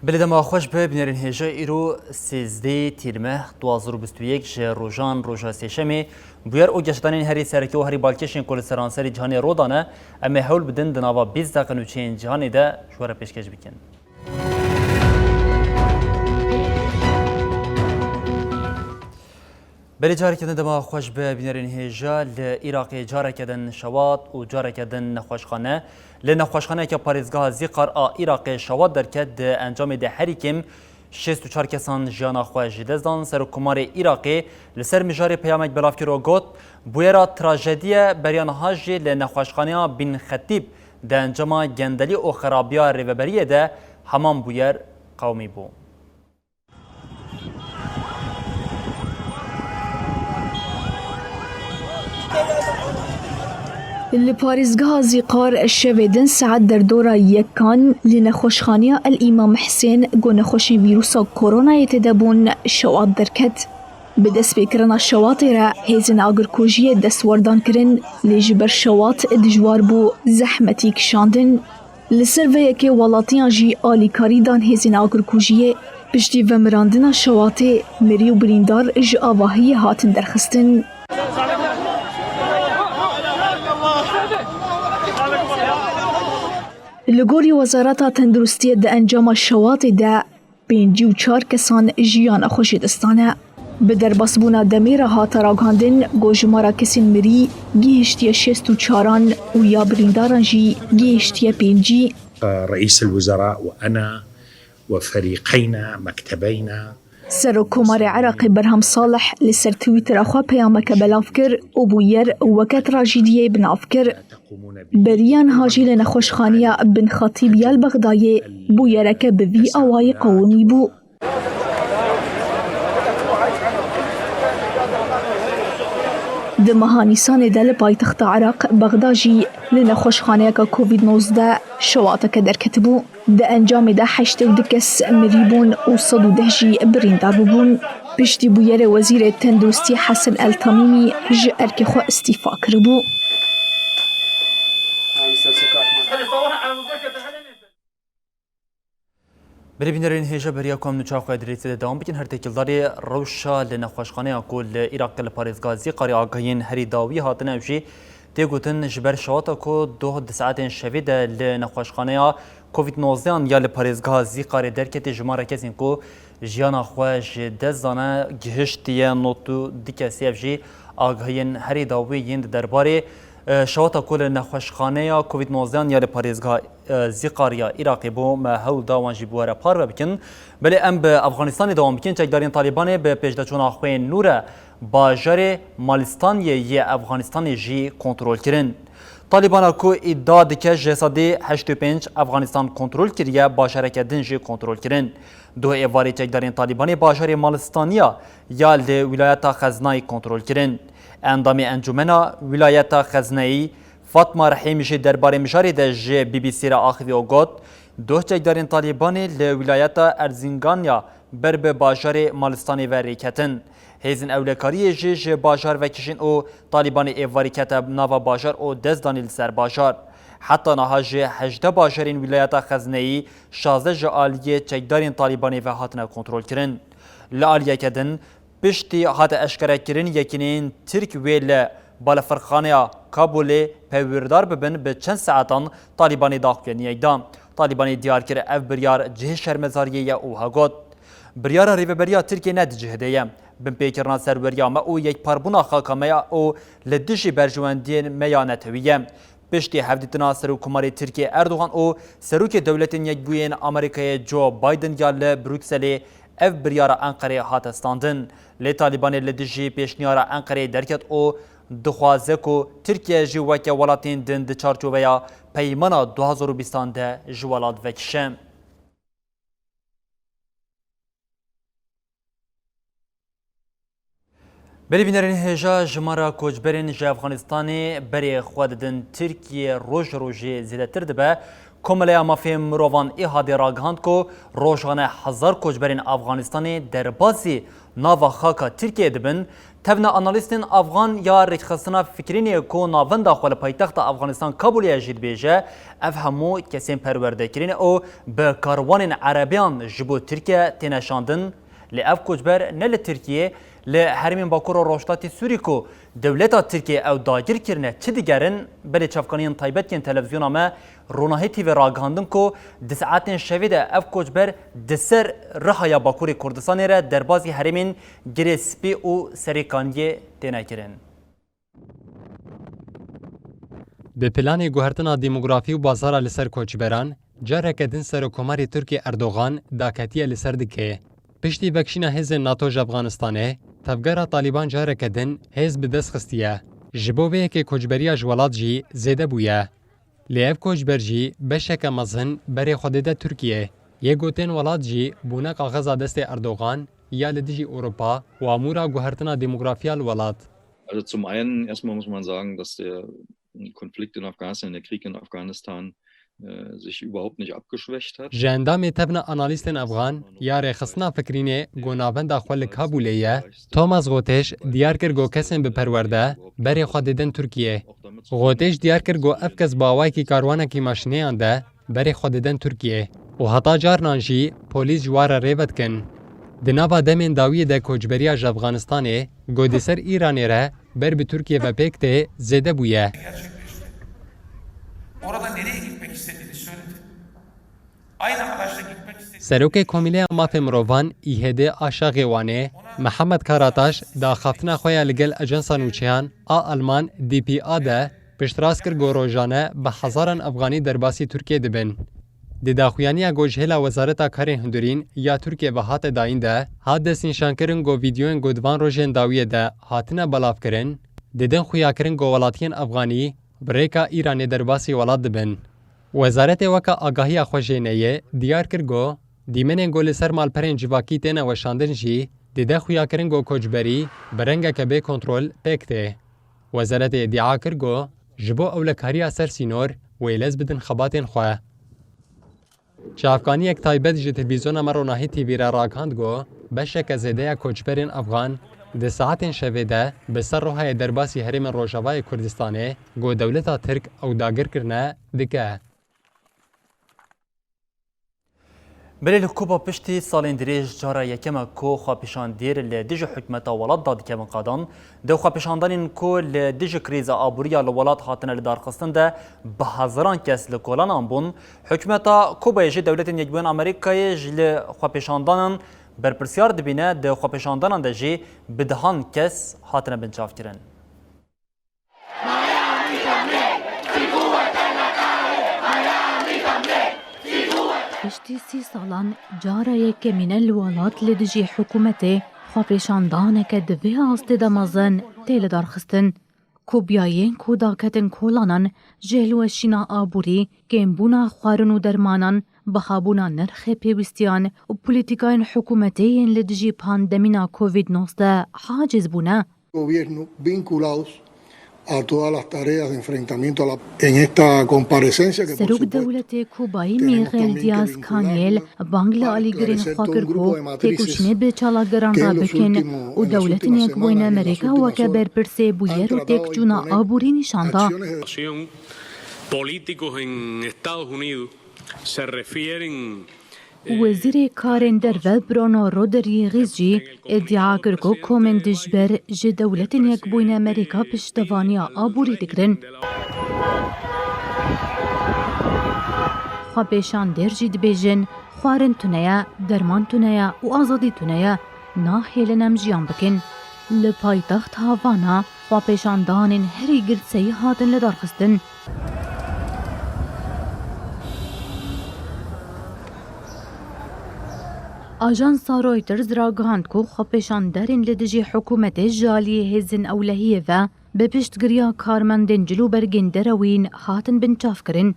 بلدما خوش به بنرین هجا ایرو 13 تیرمه 2021 جه روژان روژا سیشمی بویر او گشتانین هری سرکی و هری بالکشین کل سرانسری جهانی رودانه اما هول بدن دناوا 20 دقیقه نوچین جهانی ده شواره پیشکش بکن. بلی جاری کردن دما خوش به بینرین هجا لعراق جاره کردن شواد و جاره کردن نخوشخانه لنخوشخانه که پاریزگاه زیقار عراق شواد در کد انجام ده هریکم 64 کسان جانا خوش دزدان سرکمار عراقی لسر مجاری پیامک بلافکی رو گوت بویرا تراژدی بریان هاجی لنخوشخانه بن خطیب ده انجام گندلی و خرابیا ریوبریه ده همان بویر قومی بو. لپاريزگاه زيقار الشويدن ساعت در دورا يكان لنخوشخانيا الإمام حسين جو نخوشي فيروسا كورونا يتدبون شوات دركت بدس بكرنا شواطرة هيزن آگر كوجية دس وردان كرن لجبر شوات دجوار بو زحمتي كشاندن لسر كي ولاتيان جي آلي كاريدان هيزن آگر كوجية بجدي ومراندنا شواتي مريو بريندار اج آواهي هاتن درخستن لگوری وزارت تندرستی ده انجام شواط ده 54 کسان جیان خوشی دستانه به در بسبونا دمیره ها تراغاندن گوجمارا کسین مری گیشتی 64 و یا برینداران جی گیشتی 5 رئيس الوزراء وأنا وفريقينا مكتبينا سر کمار عراقی برهم صالح لسر تویتر اخوا پیامک بلافکر و بویر وکت راجیدیه بنافکر بریان هاجی لنخوشخانیا بن خطیب یال بغدای بویرک بوی آوای قومی بو. دمها نیسان دل پایتخت عراق بغداجی لنخوشخانه که کووید 19 شواطک در کتبو ده انجام ده 82 کس مریبون و 110 جی بریندار ببون پشتی بویر وزیر تندرستی حسن التمیمی جئر که خو استیفا کربو. بری بینرین هیجا بریا کام نوچاف قدریت دوام بکن هر تکیلداری روشا لنخوشخانه کل عراق لپاريزگاه زیقاری آگاهین هری داوی هاتن اوشی تیگوتن جبر شواتا کو 2 ساعت شوید لنخوشخانه کووید 19 یا لپاريزگاه زیقاری درکت جماره کسین کو جیانا خوش دزانه گهشتیه نوتو دیکسی افجی آگاهین هری داوی یند درباره شواتا کل نخوشخانه کووید 19 یا لپاريزگاه زیقاریا عراقی بو ما هول داوان جی بواره پار بکن بله ام به افغانستان دوام بکن چکدارین طالبان به پیشدچون آخوین نور باجر مالستان یه افغانستان جی کنترل کرن طالبان کو ادعا دکه جسادی 85 افغانستان کنترل کریه باجر کدن جی کنترل کرن دو ایواری چکدارین طالبان باجر مالستانیا یا ل ولایت خزنای کنترل کرن اندامی انجمنا ولایت خزنایی فاطمه رحیمیشی درباره مشاری ده جه بی بی سی را آخوی و گوت دو چکدارین طالبانی لولایت ارزینگانیا بر به باجار مالستانی و ریکتن هیزن اولکاری جه باجار و کشین او طالبان ایواری کتب ناوا باجار او دزدانی لسر باجار حتی نها جه 18 باجارین ولایت خزنهی 16 جه آلیه چکدارین طالبانی و هاتنه کنترل کرن لآلیه کدن پشتی هات اشکره کرن یکنین ترک ویل بالفرخانه کابل پیوردار ببن به چند ساعتان طالبانی داخل دام طالبانی دیار کرده اف بریار جه شرمزاریه اوها گوت بریار ریوبریا ترکیه ند جهده بن پیکرنا سروریا ما او یک پاربونا خاکامه او لدشی برجواندین میانتویه پشتی هفدیتنا سروکماری ترکیه اردوغان او سروک دولتین یک بوین امریکای جو بایدن یا لبروکسلی اف بریار انقره هات استاندن لی طالبان لدشی پیشنیار انقره درکت او دخوازه کو ترکیه جی وکه ولاتین دن د چارچوبه پیمانا 2020 ده جوالات وکشه بری بینرین هجا جمارا کوچبرین جه افغانستانی بری خود دن ترکیه روژی زیده تر دبه کمله مافی مروان ایهادی راگهاند کو روشانه 1000 کوچبرین افغانستانی در بازی ناوا خاکا ترکیه دبن تبنا آنالیستین افغان یا رخصنا فکرینی کو ناون داخل پایتخت افغانستان کابل جید بیجه افهمو کسین پرورده کرین او به کاروان عربیان جبو ترکیه تنشاندن لأف کوچبر نل ترکیه لحرمین باکور و روشتاتی سوری کو دولتا ترکیه او داگیر کرنه چه دیگرن بلی چفکانین تایبت کن تلویزیون همه روناهی تیوی راگاندن کو دساعتین شویده اف کوچبر دسر رهایا باکور کردستانی را در بازی حرمین گریسپی و سریکانیه تینه کرن. به پلان گوهرتنا دیموگرافی و بازار لسر کوچبران جارک دن سر کماری ترکی اردوغان داکتیه لسر دکه. پشتی بکشینا حزب ناتو افغانستانه تفگرا طالبان جارک دن حزب دست خستیه. جبوه که کوچبریا جوالات جی زیده بویه. لیف کوچبر جی بشک مزن بری خودده ترکیه. یه گوتن ولات جی بونه کاغذ دست اردوغان یا لدیجی اروپا و امورا گوهرتنا دیموگرافیا الولات. Also zum einen erstmal muss man sagen, dass der Konflikt in Afghanistan, der Krieg in Afghanistan sich überhaupt nicht abgeschwächt hat. جندام تبنا آنالیستن افغان یا رخصنا فکرینه گوناوند داخل کابولیه توماس غوتش دیار کر گو کسن به پرورده بری خوددن ترکیه. غوتش دیار کر گو افکس باوای کی کاروانه کی ماشینه انده بری خوددن ترکیه و حتا جارنانجی پولیس جوار ریوت کن. دنابا دمین داویه ده کوچبریا افغانستانه گودیسر ایرانی را بر به ترکیه و پکته زده بویه. Orada nereye gitmek istediğini söyledi. Aynı araçla gitmek istediğini... سروک کمیله ماف مروان ایهده آشا غیوانه محمد کاراتاش دا خافتنا خویا لگل اجنسا نوچیان آلمان دی پی آده پشتراس کر گوروژانه به هزاران افغانی درباسی ترکیه دبن. دی داخویانی گوجهلا وزارتا کار هندورین یا ترکیه و هات داین ده هات دستین شانکرن گو ویدیوین گودوان روژن داویه ده هاتنا بلاف کرن دیدن خویا کرن گو ولاتین افغانی بریکا ایرانی درباسی ولات دبن. وزارت وکا آگاهی خوشینه دیار کرگو دیمن گل سر مالپرین جواکی تنه و شاندن جی دیده خویا کرنگو کوچبری برنگا که به کنترل پکته. وزارت ادعا کرگو جبو اولکاری سر سینور و ایلز بدن خباتین خواه. چه افغانی یک تایبت جی تلویزیون مروناهی تیوی را راکاند گو بشک زیده کوچبرین افغان ده ساعتین شویده به سر روحای درباسی حرم روژاوای کردستانه گو دولتا ترک او داگر کرنه دکه. بلی کوبا پشتی سالین دریج جارا یکم کو خواپیشان دیر لدیج حکمت ولات داد که من قادم دو خواپیشاندانین کو لدیج کریز آبوریا لولات هاتن لدارخستن ده به هزاران کس لکولان آنبون حکمت کوبا یجی دولت یکبون امریکای جل خواپیشاندانن برپرسیار دبینه ده خواپیشاندانان ده جی بدهان کس هاتن بنچاف کرن. پشتی 30 سالان جارا یک من الولات لدجی حکومت خواپیشاندانه که دوی آست دمازن تیل دارخستن. کوبیاین کوداکتن کولانان جهلو شینا آبوری کمبونا خوارن و درمانان بخابونا نرخ پیوستیان و پولیتیکاین حکومتین لدجی پاندمینا کووید-19 حاجز بونا. Gobierno vinculados a todas las tareas de enfrentamiento en esta comparecencia que por سروک supuesto دولت کوبایی میغل دیاز کانیل بانگلا آلیگرین خواکر کو تکوشنه به چالاگران را بکن و دولت نیک بوین امریکا و که برپرسه بویر و تک جونا آبوری نشانده. Políticos en Estados Unidos se refieren وزیر کارن در و برونو رودریغیز جی ادعا کرد که کومن دجبر جه دولت نیک بوین امریکا پشتوانی آبوری دکرن. خواپیشان در جی دبیجن خوارن تونیا، درمان تونیا و آزادی تونیا نا هیلنم جیان بکن. لپایتخت هاوانا خواپیشاندانین هری گرد هاتن لدارخستن. آژانس رویترز را گهاند که خواپیشاندارین لدجی حکومت جالی هزن اولهیه و به پشتگریا کارمندین جلو برگین دروین هاتن بنچاف کرن.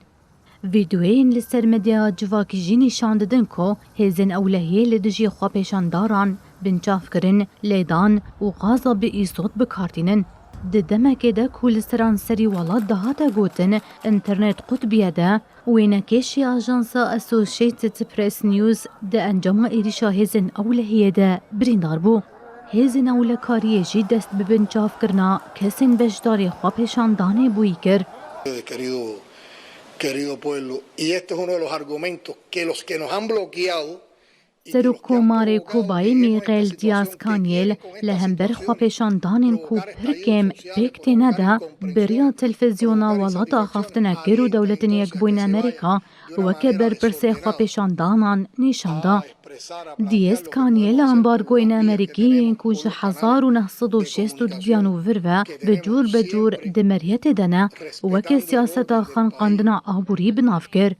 ویدیوین لسر مدیا جواکی جی نشان دادن که هزن اولهیه لدجی خواپیشانداران بنچافکردن، لێدان و غازا bi îzot bikartînin. Di demekê de ku li seranserî welat dihate gotin înternet qutbiye de wênekêşî ajansa Associated Press News di encama êrişa hêzên ewlehiyê de birîndar bû. Hêzên ewlekariyê jî dest bi binçavkirina kesên beşdarê xwepêşandanê bûyî kir. Querido pueblo, y este es uno de los argumentos que los que nos han bloqueado. Serokkomarê Kobayê Mîxel Diaz-Canel li hember xwepêşandanên ku pir kêm pêk têne de bêriya televîzyona welat axaftina kir û dewletên Yekbûyîna Amerîka weke berpirsê xwepêşandanan nîşan da. Diaz-Canel li embargoyên Amerîkî yên ku ji 1962 vir ve bi cûr bi cûr di meriyetê de ne weke siyaseta xenqandina aborî binav kir.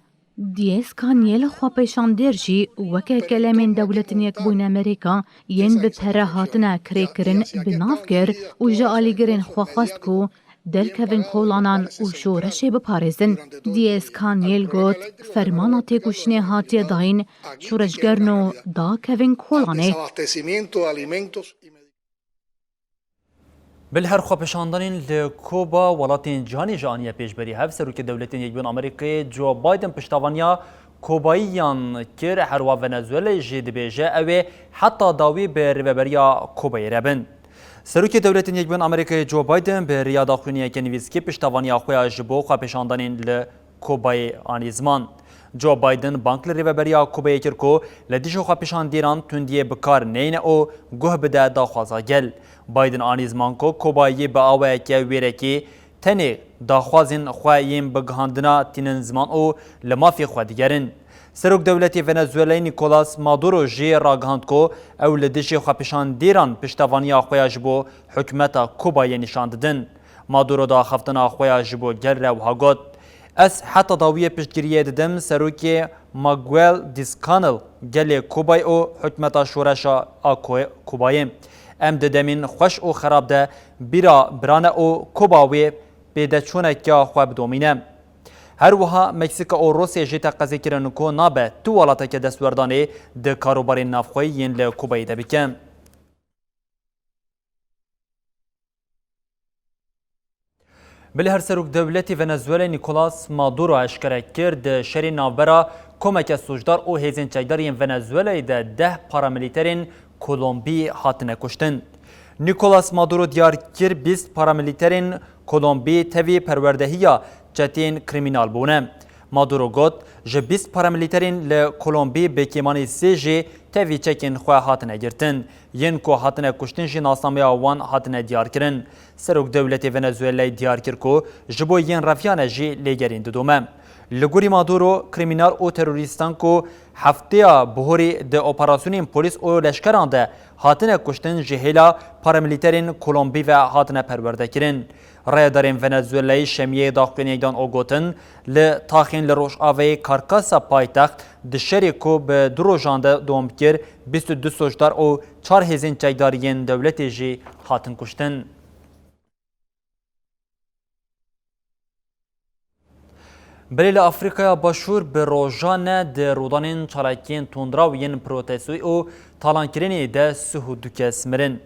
Diaz-Canel xwepêşandêr jî weke kelemên dewletên Yekbûyîna Amerîka yên bi pere hatine kirêkirin binav kir û ji alîgirên xwe xwest ku derkevin kolanan û şoreşê biparêzin. Diaz-Canel got fermana têkoşînê hatiye dayîn şoreşgerin û dakevin kolanê. بالهر خواپشاندانین لکوبا ولاتین جهانی جهانی پیشبری هف سروک دولتین یکبون امریکای جو بایدن پشتوانیا کوباییان کر هر و ونزوئلا جد بیجه اوه حتی داوی به ریبریا کوبای ربن. سروک دولتین یکبون امریکای جو بایدن به ریادا خونیه کنویسکی پشتوانیا خویا جبو خواپشاندانین لکوبای آنی زمان. جو بایدن بانک ریبریا کوبای کرکو لدیجو خواپشاندیران تندیه بکار نینه او گوه بده داخوازا گل. بایدن آنی زمان کو کوبایی با آوه که ویرکی تنه داخوازین خواهیم بگهاندنا تینن زمان او لمافی خواه دیگرن. سروک دولتی ونزوئلای نیکولاس مادورو جی راگهاند کو او لدیجی خواپشان دیران پشتوانی آخواه جبو حکمتا کوبایی نشان ددن. مادورو دا خفتنا آخواه جبو گل رو هاگوت. از حتی داویه پشتگیریه ددم سروکی ماگویل دیسکانل گل کوبای او حکمتا شورشا کوبایی. ام ددمین خوش او خراب ده بیرا برانه او کوباوی پیدا چونه که خواب دومینه. هر وها مکسیک او روسیه جیتا قضی کرن کو نابه تو والاتا که دستوردانه ده کاروباری نافخوی ین ل کوبایی ده بکن. بله هر سروک دولتی ونزوئلا نیکولاس مادورو اشکره کرد شری ناوبرا کمک سوجدار او هیزن چکدارین ونزوئلا ده پاراملیترین کولومبی هاتنه کشتن. نیکولاس مادورو دیار کر 20 پاراملیترین کولومبی توی پروردهیا چتین کریمینال بونه. مادورو گوت جه 20 پاراملیترین لکولومبی به کیمانی سیجی توی چکین خواه هاتنه گرتن. ین کو هاتنه کشتن جی ناسنامه آوان هاتنه دیار کرن. سروک دولت ونزوئلای دیار کر کو جبو ین رفیانه جی لیگرین دودومه. لگوری مادورو کریمینال او تروریستان کو هفته بهوری ده اپراسیون پلیس او لشکران ده هاتنه کشتن جهیلا پاراملیترین کولومبی و هاتنه پرورده کرن. رایدارین ونزوئلای شمیه داخلی دان او گوتن ل تاخین لروش آوی کارکاسا پایتخت دشری کو به دروژانده دوم کر 22 سوجدار او 4 هزین چکدارین دولتی جی هاتن کشتن. بلیل افریقیا باشور به روزانه ده رودانین چالاکین تندرا و ین پروتستوی او تالانکرینی ده سهودکس مرن.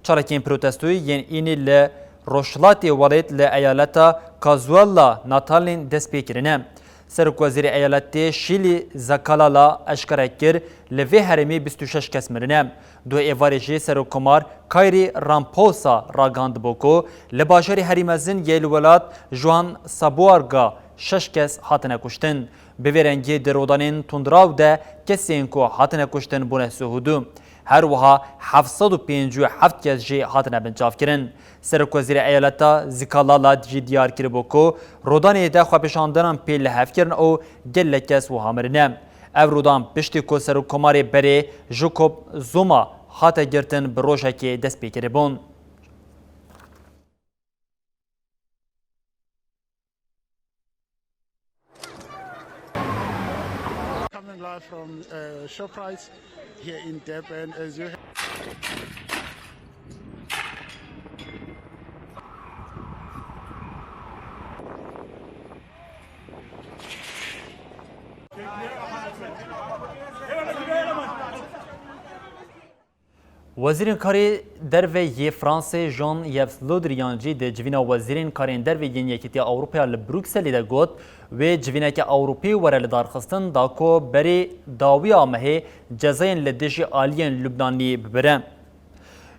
چالاکین پروتستوی ین اینی ل روشلاتی ولایت ل ایالتا کازوالا ناتالین دست پیکرینه. سرک وزیر ایالتی شیلی زکالالا اشکره کر لوی هرمی 26 کس مرنه. دو ایواریجی سرک کمار کایری رامپوسا راگاند بوکو لباشری هریمزین یل ولات جوان سابوارگا 6 کس هاتنه کشتن. به ورنگی درودانین تندراو ده کسین کو هاتنه کشتن بونه سهودو. هر وها 757 کس جی هاتنه بنجاف کرن. سرک وزیر ایالتا زکالالا جی دیار کر بوکو رودانی ده خوابشاندنان پیل هف کرن او گل کس و همرنه. او رودان پشتی کو سرک کماری بری جوکوب زوما هاته گرتن بروژه که دست پیکره بون. Live from Shoprite here in Durban as you وزیرین کاری دروی فرانسه ژان یوس لودریان جی د جوینا وزیرین کارین دروی یکیتی اوروپا ل بروکسل د گوت و جوینا که اوروپی ور ل دارخستن دا کو بری داوی امه جزاین ل دجی آلین لبنانی ببره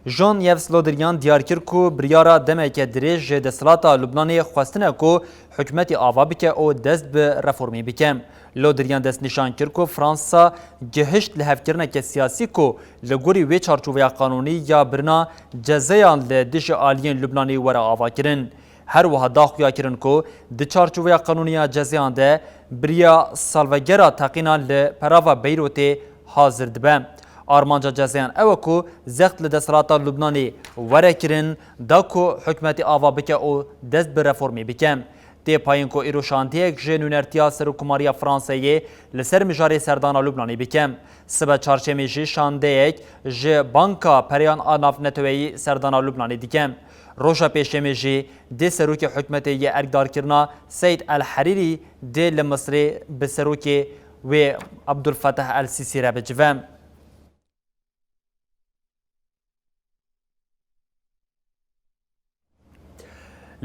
ژان یوس لودریان دیار کر کو بریارا دمک دریج د صلاتا لبنانی خواستنه کو حکومت آوا بک او دست به رفرمی بکم لودریان دست نشان کر کو فرانسا گهشت لهفکرنه که سیاسی کو لگوری وی چارچوبه قانونی یا برنا جزایان لدش آلین لبنانی ورا آوا کرن هر وها داخویا کرن کو د چارچوبه قانونی جزایان ده بریا سالوگرا تقینا لپراوا بیروت حاضر دبه آرمانجا جزایان او کو زخت لدسراتا لبنانی ورا کرن دا کو حکمت آوا بکه او دست به رفرمی بکم تی پایین کو ایروشاندیک جنونرتیا سرکماریا فرانسیه لسر مجاری سردانا لبنانی بکم سبا چارچمی جی شاندیک جی بانکا پریان آناف نتوی سردانا لبنانی دیکم روشا پیشمی جی دی سروک حکمت یه ارگدار کرنا سید الحریری دی لمصری بسروک و عبدالفتح السیسی را بجوام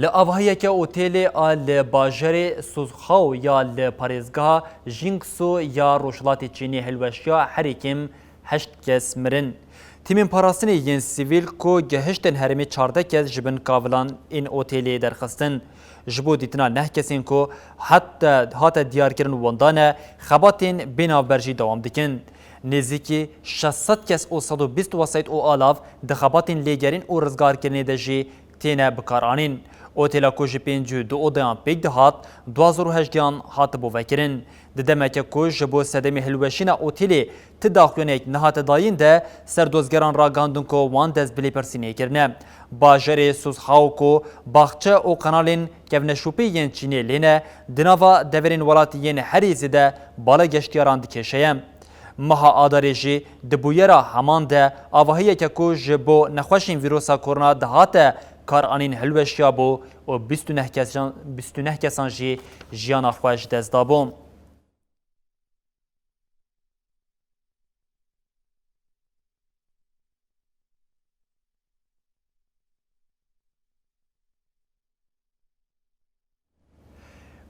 لآوهایی که اوتیل آل باجر سوزخاو یا لپاریزگاه جینکسو یا روشلات چینی هلوشیا هریکم 8 کس مرن. تیمین پاراستنی ین سیویل کو گهشتن هرمی 14 کس جبن کاولان این اوتیلی درخستن. جبو دیتنا 9 کسین کو حتی دیار کرن وندانه خباتین بیناو برجی دوام دکن. نزدیکی 600 کس او 120 وسایت او آلاف دخباتین لیگرین او رزگار کرنی دجی تینه بکارانین. اوتیلا کوژ پنجو دو اودیان پیک دهات 2018 هات بو وکرین ددمک کوژ بو سدمی هلوشینا اوتیلی تداخلونک نهات داین ده سردوزگران را گاندون کو وان دز بلی پرسینه کرنه باجر سوزخاو کو باخچه او قنالین کevne شوپی ین چینی لینه دناوا دورین ولاتی ین هریزی ده بالا گشتیاران دکشیم مها آدارجی دبویرا همان ده آواهی که کوژ بو نخوشین ویروسا کرونا دهات کار آنین هلوشیا بو و 29 کسان جی جیانا خوش دست دابون.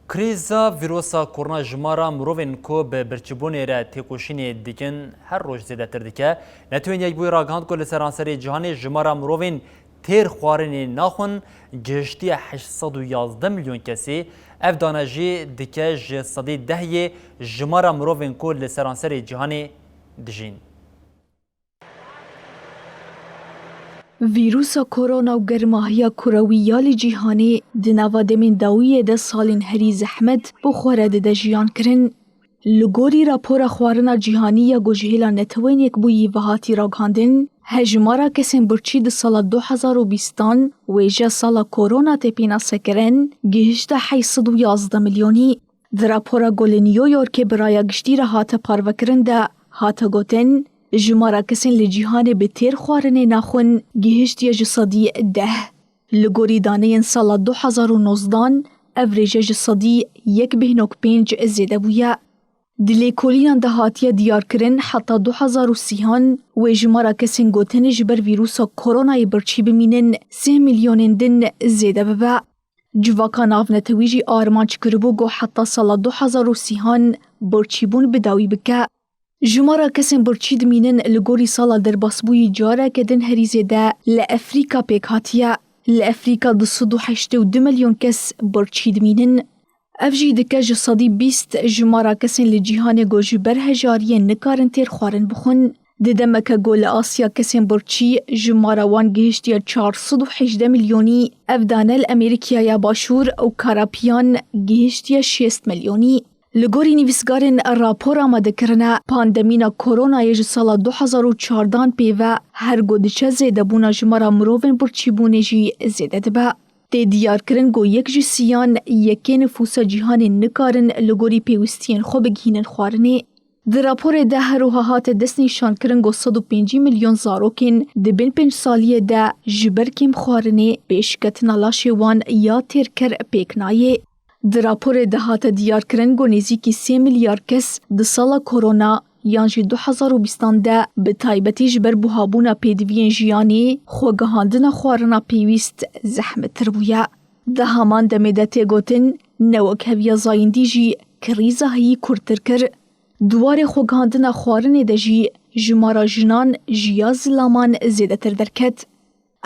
کریزا ویروسا کرونا جمارا مروین کو به برچبونی را تکوشینی دیکن هر روز زیاده تر دیکه نتوین یک بوی راگاند کو لسرانسری جهانی جمارا مروین تیر خوارنی ناخون گشتی 811 میلیون کسی اف دانجی دیکه جسدی دهی جمارا مروین کو لسرانسری جهانی دجین. ویروس کرونا و گرماهی کرویال جیهانی دنوا دمین داویه ده سالین هری زحمت بخوره ده جیان کرن لگوری راپور خوارنا جیهانی یا گوجهیلا نتوین یک بویی وهاتی راگاندن هجمارا کسین برچی ده سال 2020 ویجه سال کرونا تپینا سکرن گهشت 811 میلیونی ده راپورا گل نیویورک برای گشتی را هات پاروکرن ده هات گوتن جمارا کسین لجیهان به تیر خوارنه ناخون گهشت یا جسادی ده لگوری دانه سال 2019 اوریج جسادی 1.5 زیده بویا دلی کلیان دهاتی دیار کرن حتی 2030 و جمارا کسین گوتن جبر ویروس کرونای برچی بمینن 3 میلیون دن زیده ببا. جواکا ناف نتویجی آرمانچ کربو گو حتی سال 2030 برچی بون بداوی بکا. جمارا کسین برچی دمینن لگوری سال در باسبوی جاره کدن هریزه ده لأفریقا پیک هاتیا. لأفریقا 282 میلیون کس برچی دمینن. افجی دکه جسادی 20 جمارا کسین لجیهان گوجو برهجاری نکارن تیر خوارن بخون. ددمک گول آسیا کسین برچی جمارا وان گهشتی 418 میلیونی افدانه الامریکیا یا باشور او کاراپیان گهشتی 6 میلیونی. لگوری نویسگارن راپور آماده کرنه پاندمینا کرونا یج سال 2014 پیوه هر گودچه زیده بونا جمارا مروون برچی بونه جی زیده دبه. تی دیار کرن گو یک جسیان یکی نفوس جیهان نکارن لگوری پیوستین خو بگینن خوارنه. در راپور ده هروها هات دست نشان کرن گو 105 میلیون زاروکن ده بین 5 سالیه ده جبر کم خوارنه پیشکتنا لاشوان یا تیر کر پیکنایه. در راپور ده هات دیار کرن گو نزیکی 3 میلیارد کس ده سال کرونا یان جی 2020 ده به تایبەتی ji ber buhabûna pêdiviyên jiyanî xwegihandina xwarina pêwîst zehmettir bûye. Di heman demê de tê gotin newekheviya zayîndî jî krîza heyî kurttir kir. Duwarê xwegihandina xwarinê de jî jimara jinan ji ya zilaman zêdetir derket.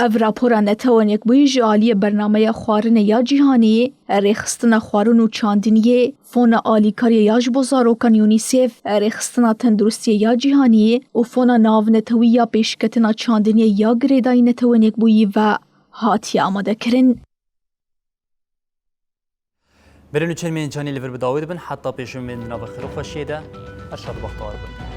Ev rapora netewekbûyî ji aliyê bernameya xwarinê ya cîhanî, rêxistina xwarin û çandiniyê, Fona alîkariya ya ji bo zarokan UNICEF, rêxistina tenduristiyê ya cîhanî û Fona navnetewî ya pêşketina çandiniyê ya girêdayî netewekbûyî ve hatiye amadekirin. برنو چنین چانی لور بداوی دبن حتی پیشون من نابخیر و خوشیده ارشاد بختار بود.